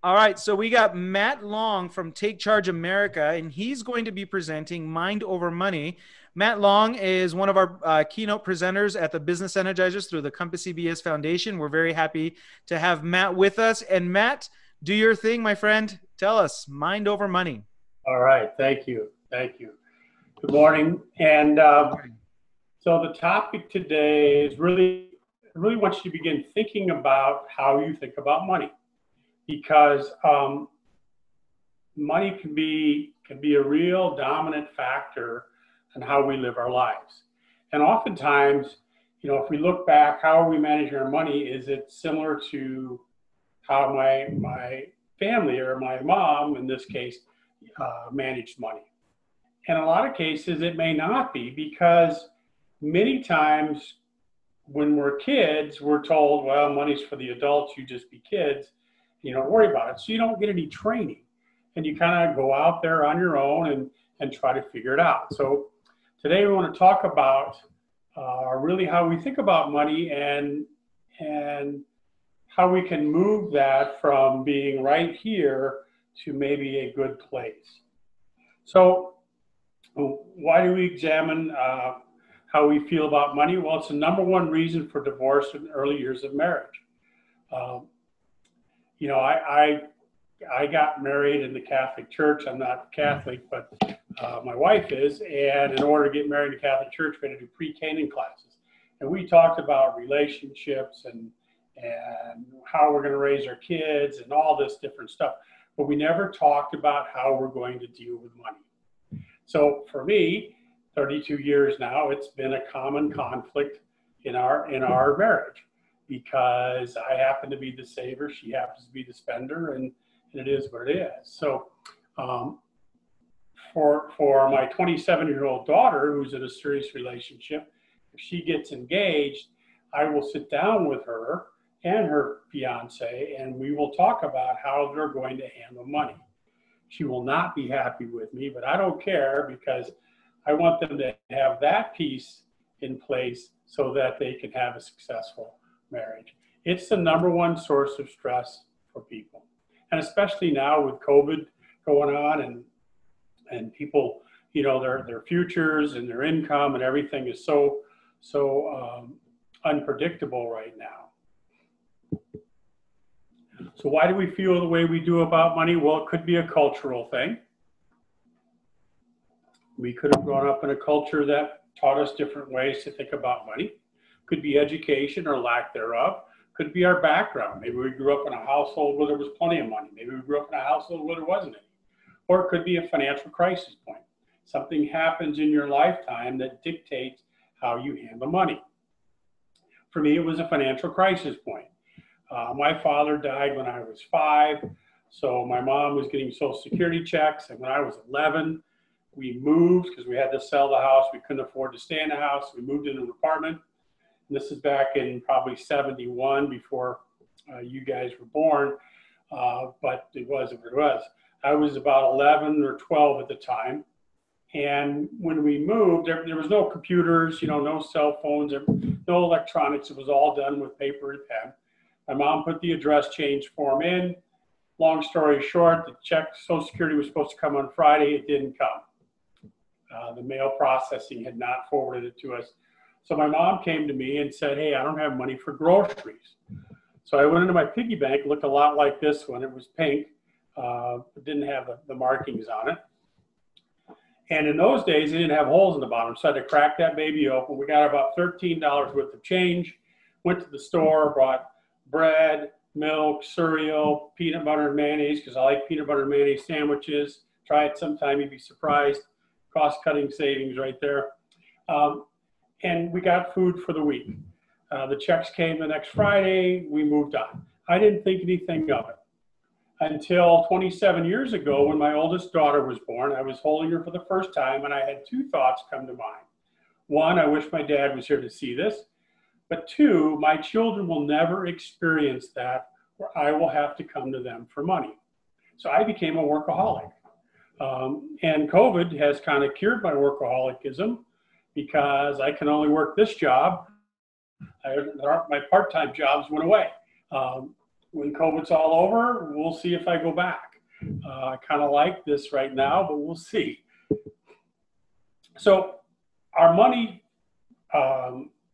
All right, so we got Matt Long from Take Charge America, and he's going to be presenting Mind Over Money. Matt Long is one of our keynote presenters at the Business Energizers through the Compass CBS Foundation. We're very happy to have Matt with us. And Matt, do your thing, my friend. Tell us, Mind Over Money. All right, thank you. Thank you. Good morning. And so the topic today is I really want you to begin thinking about how you think about money, because money can be a real dominant factor in how we live our lives. And oftentimes, if we look back, how are we managing our money? Is it similar to how my family or my mom, in this case, managed money? In a lot of cases, it may not be, because many times when we're kids, we're told, well, money's for the adults, you just be kids, you don't worry about it. So you don't get any training, and you kind of go out there on your own and try to figure it out. So today we want to talk about really how we think about money and how we can move that from being right here to maybe a good place. So why do we examine how we feel about money? Well, it's the number one reason for divorce in the early years of marriage. I got married in the Catholic Church. I'm not Catholic, but my wife is. And in order to get married in the Catholic Church, we had to do pre-Canaan classes. And we talked about relationships and how we're going to raise our kids and all this different stuff. But we never talked about how we're going to deal with money. So for me, 32 years now, it's been a common conflict in our marriage, because I happen to be the saver, she happens to be the spender, and it is what it is. So for my 27-year-old daughter, who's in a serious relationship, if she gets engaged, I will sit down with her and her fiance, and we will talk about how they're going to handle money. She will not be happy with me, but I don't care, because I want them to have that piece in place so that they can have a successful marriage. It's the number one source of stress for people. And especially now with COVID going on and people, their futures and their income and everything is so unpredictable right now. So why do we feel the way we do about money? Well, it could be a cultural thing. We could have grown up in a culture that taught us different ways to think about money. Could be education or lack thereof. Could be our background. Maybe we grew up in a household where there was plenty of money. Maybe we grew up in a household where there wasn't any. Or it could be a financial crisis point. Something happens in your lifetime that dictates how you handle money. For me, it was a financial crisis point. My father died when I was 5, so my mom was getting Social Security checks, and when I was 11, we moved because we had to sell the house. We couldn't afford to stay in the house. We moved into an apartment. And this is back in probably 71, before you guys were born, but it was what it was. I was about 11 or 12 at the time. And when we moved, there was no computers, no cell phones, no electronics. It was all done with paper and pen. My mom put the address change form in. Long story short, the check, Social Security was supposed to come on Friday. It didn't come. The mail processing had not forwarded it to us. So my mom came to me and said, hey, I don't have money for groceries. So I went into my piggy bank, looked a lot like this one. It was pink. It didn't have the markings on it. And in those days, it didn't have holes in the bottom. So I had to crack that baby open. We got about $13 worth of change. Went to the store, bought bread, milk, cereal, peanut butter and mayonnaise, because I like peanut butter and mayonnaise sandwiches. Try it sometime, you'd be surprised. Cost-cutting savings right there. And we got food for the week. The checks came the next Friday. We moved on. I didn't think anything of it until 27 years ago, when my oldest daughter was born. I was holding her for the first time, and I had two thoughts come to mind. One, I wish my dad was here to see this. But two, my children will never experience that, where I will have to come to them for money. So I became a workaholic. And COVID has kind of cured my workaholicism, because I can only work this job. My part-time jobs went away. when COVID's all over, we'll see if I go back. I kind of like this right now, but we'll see. So our money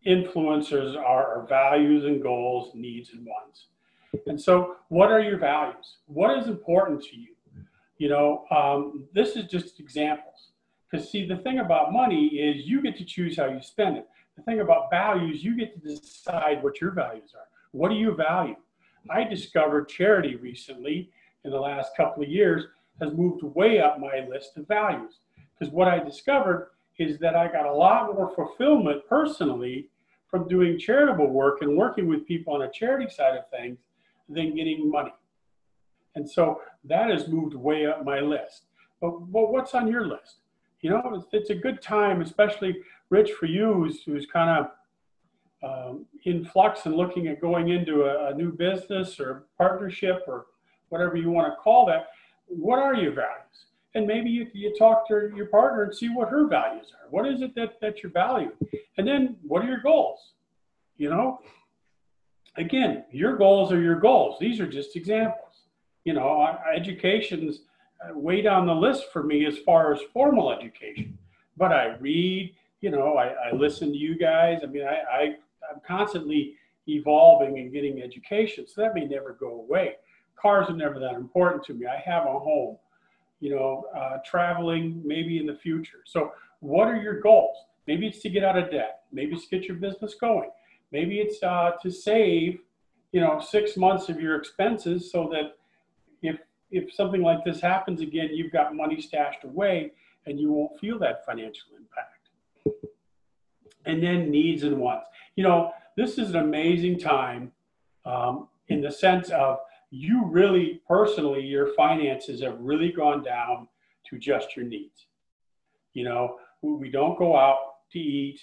influencers are our values and goals, needs and wants. And so what are your values? What is important to you? You know, this is just examples. Because see, the thing about money is you get to choose how you spend it. The thing about values, you get to decide what your values are. What do you value? I discovered charity recently in the last couple of years has moved way up my list of values. Because what I discovered is that I got a lot more fulfillment personally from doing charitable work and working with people on a charity side of things than getting money. And so that has moved way up my list. But what's on your list? You know, it's a good time, especially Rich for you, who's kind of in flux and looking at going into a new business or partnership or whatever you want to call that. What are your values? And maybe you talk to your partner and see what her values are. What is it that you're valuing? And then what are your goals? You know, again, your goals are your goals. These are just examples. You know, education's way down the list for me as far as formal education. But I read, you know, I listen to you guys. I mean, I'm constantly evolving and getting education. So that may never go away. Cars are never that important to me. I have a home, you know, traveling maybe in the future. So what are your goals? Maybe it's to get out of debt. Maybe it's to get your business going. Maybe it's to save, you know, 6 months of your expenses so that if something like this happens again, you've got money stashed away and you won't feel that financial impact. And then needs and wants. You know, this is an amazing time in the sense of you really personally, your finances have really gone down to just your needs. You know, we don't go out to eat.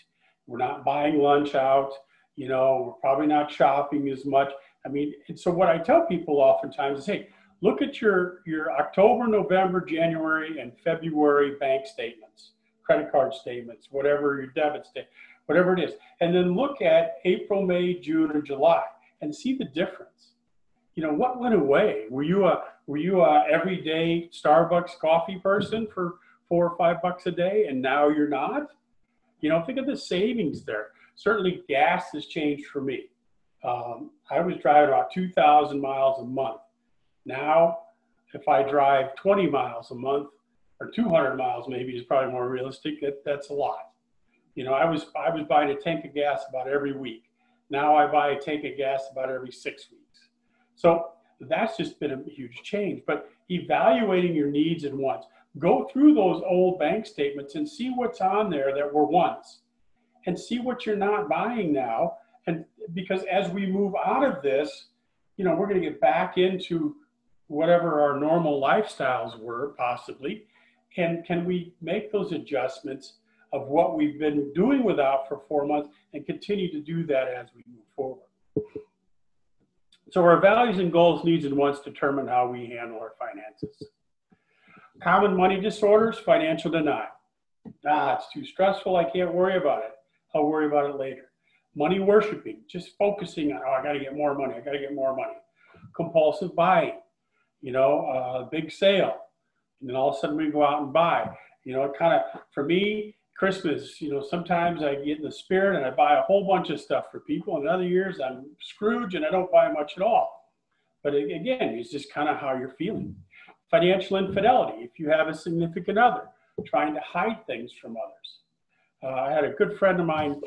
We're not buying lunch out. You know, we're probably not shopping as much. I mean, and so what I tell people oftentimes is, hey, look at your October, November, January, and February bank statements, credit card statements, whatever your debit statement, whatever it is. And then look at April, May, June, and July and see the difference. You know, what went away? Were you a everyday Starbucks coffee person for $4 or $5 a day and now you're not? You know, think of the savings there. Certainly gas has changed for me. I was driving about 2,000 miles a month. Now, if I drive 20 miles a month, or 200 miles maybe is probably more realistic, that's a lot. You know, I was buying a tank of gas about every week. Now I buy a tank of gas about every 6 weeks. So that's just been a huge change. But evaluating your needs and wants. Go through those old bank statements and see what's on there that were wants. And see what you're not buying now. And because as we move out of this, you know, we're going to get back into whatever our normal lifestyles were, possibly. And can we make those adjustments of what we've been doing without for 4 months and continue to do that as we move forward? So our values and goals, needs and wants determine how we handle our finances. Common money disorders, financial denial. It's too stressful, I can't worry about it. I'll worry about it later. Money worshiping, just focusing on, I got to get more money, I got to get more money. Compulsive buying. You know, a big sale, and then all of a sudden we go out and buy. You know, it kind of, for me, Christmas, you know, sometimes I get in the spirit and I buy a whole bunch of stuff for people, and other years I'm Scrooge and I don't buy much at all. But again, it's just kind of how you're feeling. Financial infidelity, if you have a significant other, trying to hide things from others. I had a good friend of mine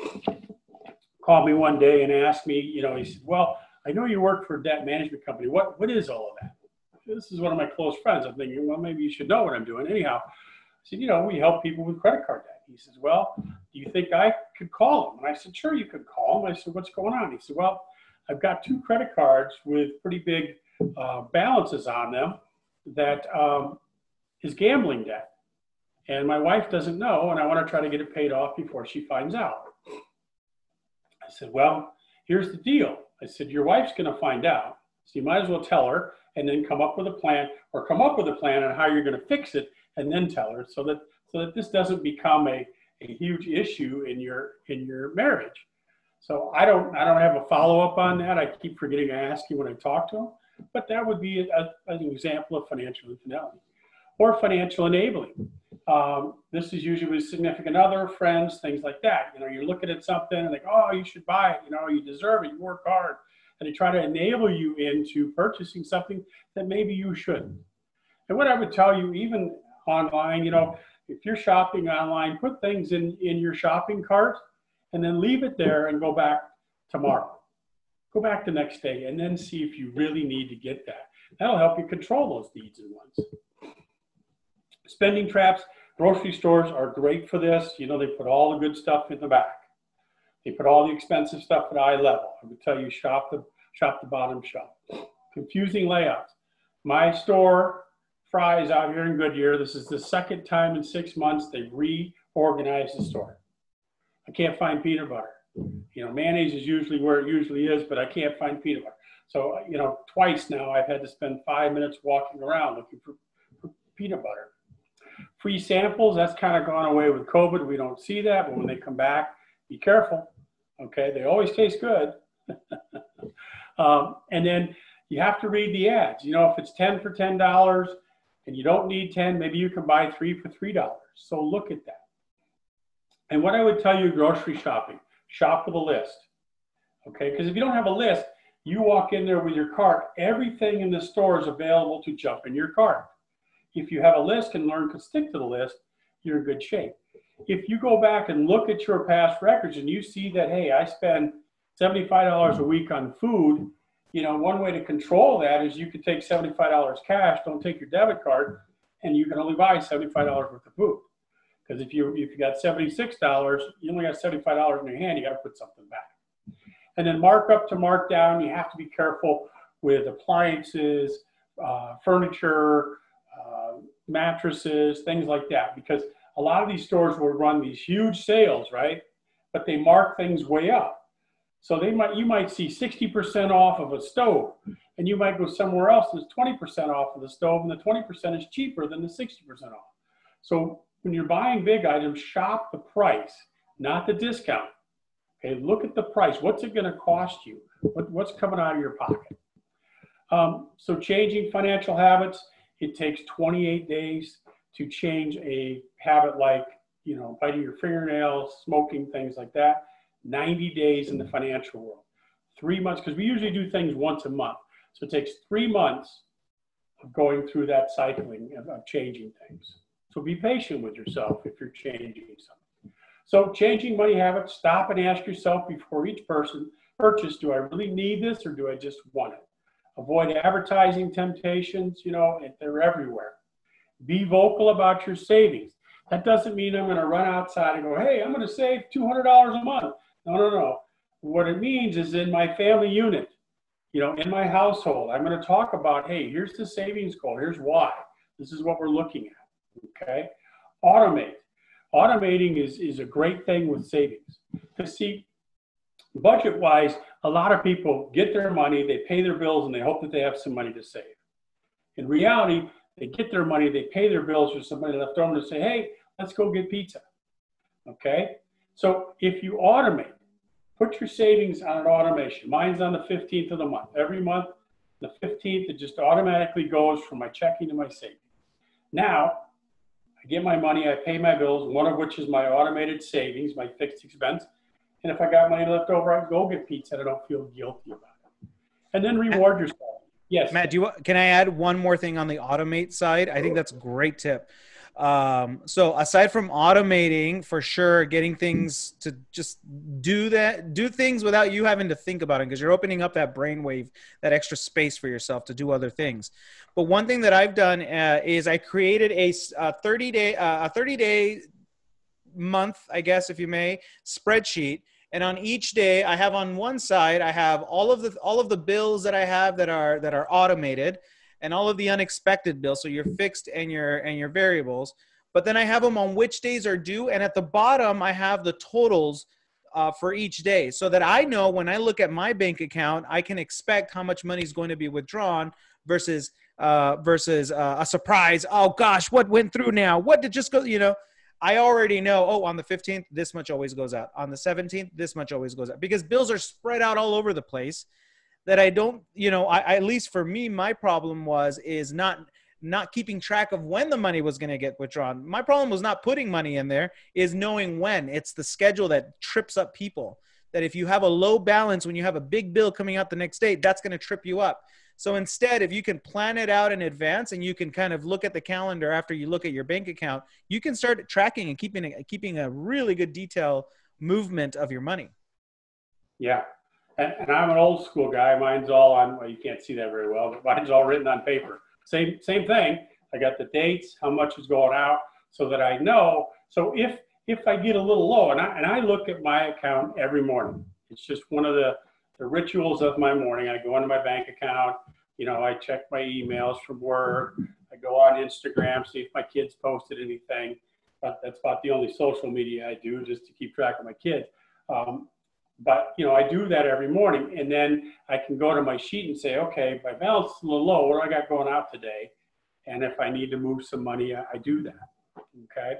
call me one day and ask me, you know, he said, well, I know you work for a debt management company. What is all of that? This is one of my close friends. I'm thinking, well, maybe you should know what I'm doing. Anyhow, I said, you know, we help people with credit card debt. He says, well, do you think I could call him? And I said, sure, you could call him. I said, what's going on? He said, well, I've got 2 credit cards with pretty big balances on them that is gambling debt. And my wife doesn't know, and I want to try to get it paid off before she finds out. I said, well, here's the deal. I said, your wife's going to find out, so you might as well tell her and then come up with a plan, or come up with a plan on how you're going to fix it and then tell her, so that this doesn't become a huge issue in your marriage. So I don't have a follow-up on that. I keep forgetting to ask you when I talk to him. but that would be an example of financial infidelity. Or financial enabling. This is usually with significant other, friends, things like that. You know, you're looking at something and like, oh, you should buy it. You know, you deserve it. You work hard. And they try to enable you into purchasing something that maybe you shouldn't. And what I would tell you, even online, you know, if you're shopping online, put things in your shopping cart and then leave it there and go back tomorrow. Go back the next day and then see if you really need to get that. That'll help you control those needs and wants. Spending traps, grocery stores are great for this. You know, they put all the good stuff in the back. They put all the expensive stuff at eye level. I would tell you, shop the bottom shelf. Confusing layouts. My store, Fry's out here in Goodyear, this is the second time in 6 months they've reorganized the store. I can't find peanut butter. You know, mayonnaise is usually where it usually is, but I can't find peanut butter. So, you know, twice now I've had to spend 5 minutes walking around looking for peanut butter. Free samples, that's kind of gone away with COVID. We don't see that, but when they come back, be careful. Okay, they always taste good. And then you have to read the ads. You know, if it's 10 for $10 and you don't need 10, maybe you can buy 3 for $3. So look at that. And what I would tell you, grocery shopping, shop with a list. Okay, because if you don't have a list, you walk in there with your cart, everything in the store is available to jump in your cart. If you have a list and learn to stick to the list, you're in good shape. If you go back and look at your past records and you see that, hey, I spend $75 a week on food, you know, one way to control that is you could take $75 cash, don't take your debit card, and you can only buy $75 worth of food. Because if you got $76, you only got $75 in your hand, you got to put something back. And then mark up to mark down, you have to be careful with appliances, furniture, mattresses, things like that, because a lot of these stores will run these huge sales, right? But they mark things way up. So you might see 60% off of a stove, and you might go somewhere else that's 20% off of the stove, and the 20% is cheaper than the 60% off. So when you're buying big items, shop the price, not the discount. Okay, look at the price. What's it going to cost you? What's coming out of your pocket? So changing financial habits. It takes 28 days to change a habit like, you know, biting your fingernails, smoking, things like that. 90 days in the financial world. 3 months, because we usually do things once a month. So it takes 3 months of going through that cycling of changing things. So be patient with yourself if you're changing something. So changing money habits, stop and ask yourself before each purchase, do I really need this or do I just want it? Avoid advertising temptations, you know, they're everywhere. Be vocal about your savings. That doesn't mean I'm going to run outside and go, hey, I'm going to save $200 a month. No. What it means is in my family unit, you know, in my household, I'm going to talk about, hey, here's the savings goal. Here's why. This is what we're looking at. Okay. Automate. Automating is a great thing with savings. Because see, budget-wise, a lot of people get their money, they pay their bills, and they hope that they have some money to save. In reality, they get their money, they pay their bills, there's some money left over to say, hey, let's go get pizza. Okay? So if you automate, put your savings on an automation. Mine's on the 15th of the month. Every month, the 15th, it just automatically goes from my checking to my savings. Now, I get my money, I pay my bills, one of which is my automated savings, my fixed expense. And if I got money left over, I can go get pizza and I don't feel guilty about it. And then reward yourself. Yes. Matt, can I add one more thing on the automate side? I think that's a great tip. So aside from automating, for sure, getting things to just do things without you having to think about it, because you're opening up that brainwave, that extra space for yourself to do other things. But one thing that I've done is I created a 30-day month, I guess, if you may, spreadsheet. And on each day, I have on one side, I have all of the bills that I have that are automated, and all of the unexpected bills. So your fixed and your variables. But then I have them on which days are due, and at the bottom I have the totals for each day, so that I know when I look at my bank account, I can expect how much money is going to be withdrawn versus a surprise. Oh gosh, what went through now? What did just go? You know. I already know, oh, on the 15th, this much always goes out. On the 17th, this much always goes out. Because bills are spread out all over the place. that I don't, you know, at least for me, my problem is not keeping track of when the money was going to get withdrawn. My problem was not putting money in there, is knowing when. It's the schedule that trips up people. That if you have a low balance when you have a big bill coming out the next day, that's going to trip you up. So instead, if you can plan it out in advance and you can kind of look at the calendar after you look at your bank account, you can start tracking and keeping a really good detail movement of your money. Yeah. And I'm an old school guy. Mine's all on, well, you can't see that very well, but mine's all written on paper. Same thing. I got the dates, how much is going out, so that I know. So if I get a little low, and I look at my account every morning. It's just one of the rituals of my morning. I go into my bank account, you know, I check my emails from work. I go on Instagram, see if my kids posted anything. But that's about the only social media I do, just to keep track of my kids. But, you know, I do that every morning, and then I can go to my sheet and say, okay, my balance is a little low. What do I got going out today? And if I need to move some money, I do that. Okay.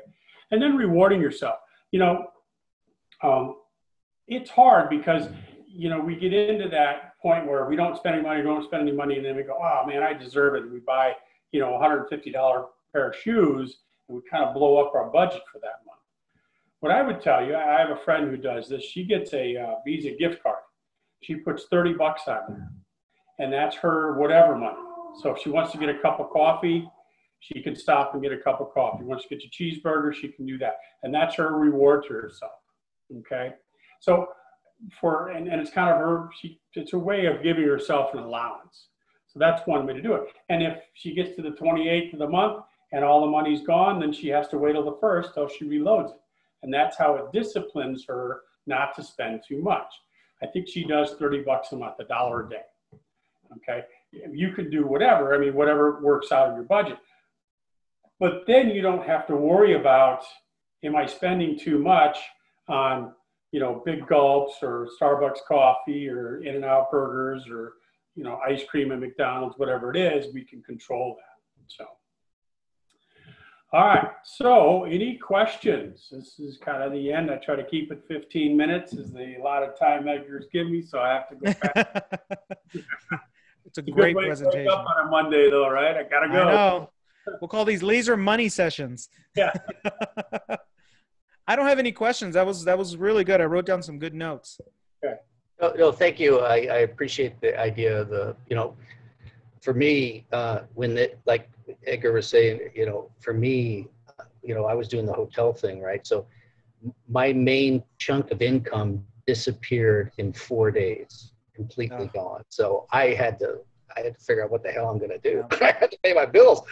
And then rewarding yourself. You know, it's hard because, you know, we get into that point where we don't spend any money, and then we go, oh man, I deserve it. And we buy, you know, $150 pair of shoes, and we kind of blow up our budget for that month. What I would tell you, I have a friend who does this. She gets a Visa gift card. She puts 30 bucks on there, and that's her whatever money. So if she wants to get a cup of coffee, she can stop and get a cup of coffee. Once she gets a cheeseburger, she can do that. And that's her reward to herself. Okay. So and it's kind of it's a way of giving herself an allowance. So that's one way to do it. And if she gets to the 28th of the month and all the money's gone, then she has to wait till the 1st till she reloads it. And that's how it disciplines her not to spend too much. I think she does 30 bucks a month, $1 a day. Okay. You can do whatever. I mean, whatever works out of your budget. But then you don't have to worry about, am I spending too much on, you know, big gulps or Starbucks coffee or In-N-Out burgers or, you know, ice cream at McDonald's, whatever it is, we can control that. So, all right. So any questions? This is kind of the end. I try to keep it 15 minutes is the allotted time makers give me, so I have to go back. It's a great presentation. To wake up on a Monday though, right? I gotta go. I know. We'll call these laser money sessions. Yeah. I don't have any questions. That was really good. I wrote down some good notes. Okay. No, thank you. I appreciate the idea of the, you know, for me, like Edgar was saying, you know, for me, you know, I was doing the hotel thing, right? So my main chunk of income disappeared in 4 days, completely gone. So I had to figure out what the hell I'm going to do. I had to pay my bills.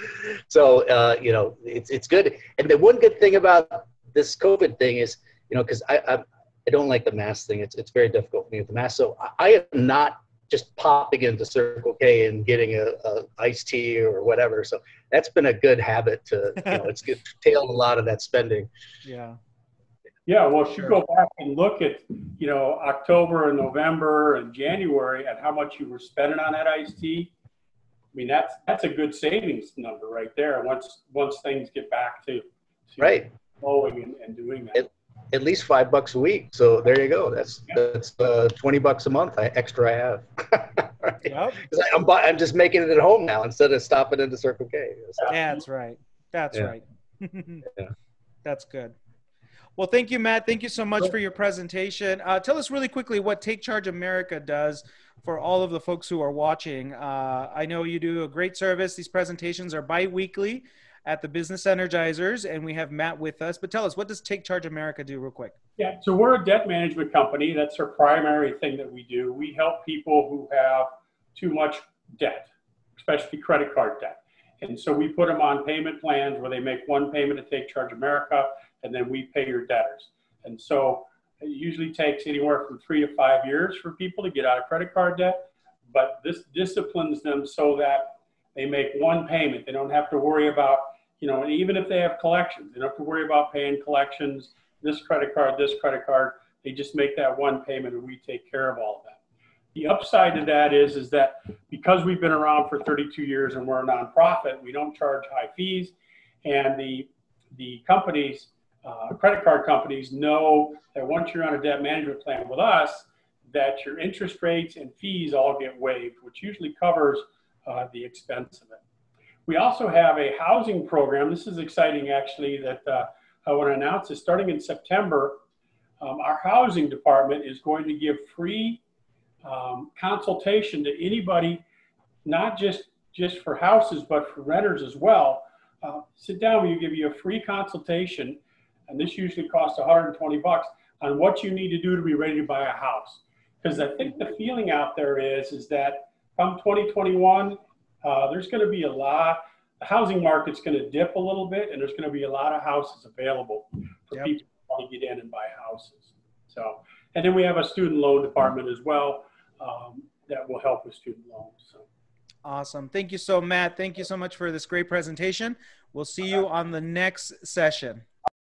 So, you know, it's good. And the one good thing about this COVID thing is, you know, because I don't like the mask thing. It's very difficult for me with the mask. So I am not just popping into Circle K and getting a iced tea or whatever. So that's been a good habit to, you know, it's curtailed a lot of that spending. Yeah. Yeah, well, if you go back and look at, you know, October and November and January and how much you were spending on that iced tea, I mean, that's a good savings number right there. Once things get back to right flowing and doing that. At least $5 a week. So there you go. That's 20 bucks a month extra I have. Right? Yep. I'm just making it at home now instead of stopping into Circle K. So. That's right. That's right. Yeah. That's good. Well, thank you, Matt. Thank you so much for your presentation. Tell us really quickly what Take Charge America does for all of the folks who are watching. I know you do a great service. These presentations are bi-weekly at the Business Energizers, and we have Matt with us. But tell us, what does Take Charge America do real quick? Yeah, so we're a debt management company. That's our primary thing that we do. We help people who have too much debt, especially credit card debt. And so we put them on payment plans where they make one payment to Take Charge America, and then we pay your debtors. And so it usually takes anywhere from 3 to 5 years for people to get out of credit card debt, but this disciplines them so that they make one payment. They don't have to worry about, you know, and even if they have collections, they don't have to worry about paying collections, this credit card. They just make that one payment and we take care of all of that. The upside to that is that because we've been around for 32 years and we're a nonprofit, we don't charge high fees, and the companies, credit card companies know that once you're on a debt management plan with us, that your interest rates and fees all get waived, which usually covers the expense of it. We also have a housing program. This is exciting, actually, that I want to announce is starting in September. Our housing department is going to give free consultation to anybody, not just for houses, but for renters as well. Sit down, we give you a free consultation, and this usually costs $120 on what you need to do to be ready to buy a house. Because I think the feeling out there is that come 2021, there's going to be a lot, the housing market's going to dip a little bit, and there's going to be a lot of houses available for people who want to get in and buy houses. So, and then we have a student loan department as well that will help with student loans. So. Awesome. Thank you so, Matt. Thank you so much for this great presentation. We'll see you on the next session.